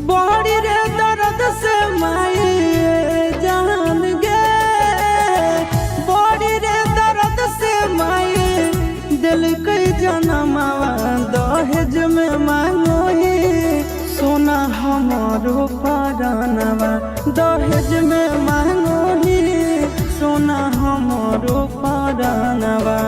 बड़ी रे दर्द से माई जान गे, बड़ी रे दर्द से माई दिल के जनमावा दहेज में मांगो ही सोना हमारो परानवा, दहेज में मांगो ही सोना हमारो परानवा।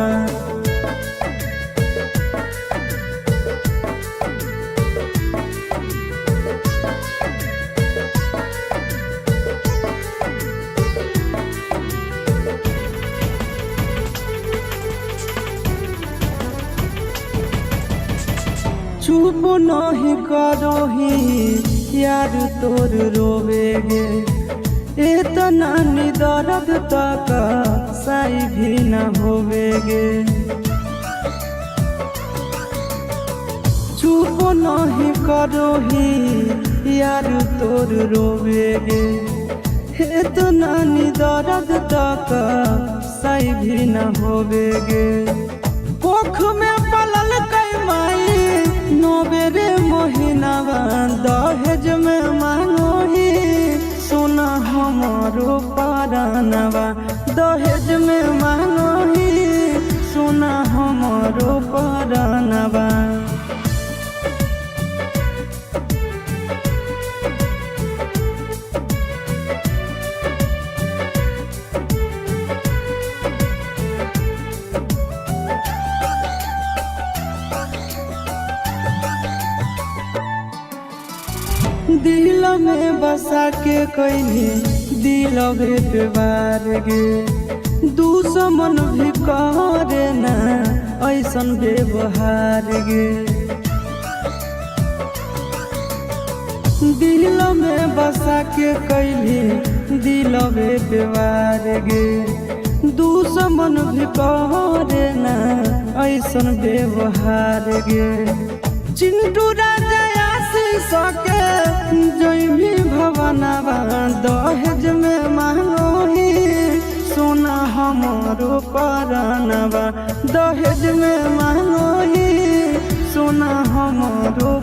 चुप नहीं करो ही यार तोर रोवेगे, इतना नी दर्द तक सही भी न होवेगे। चुप नहीं करो ही यार तोर रोवेगे, इतना नी दर्द तक सही भी न होवेगे। कोख में पलल कई माई नोबेरे मोहिनावा, दहेज में मांगो ही सोना हमारो परानवा, दहेज में मांगो ही सोना हमारो परानवा। दिल में बसा के कहीं दिल पे बार गे, दुश्मन भी करे ना ऐसन व्यवहार गे। दिल में बसा के कहीं दिल पे बार गे, दुश्मन भी करे ना ऐसन व्यवहार गे। चिंटू राजा सके जय भी भवनवा, दहेज में मांगो ही सोना हमारो परानवा, दहेज में मांगो ही सोना हमारो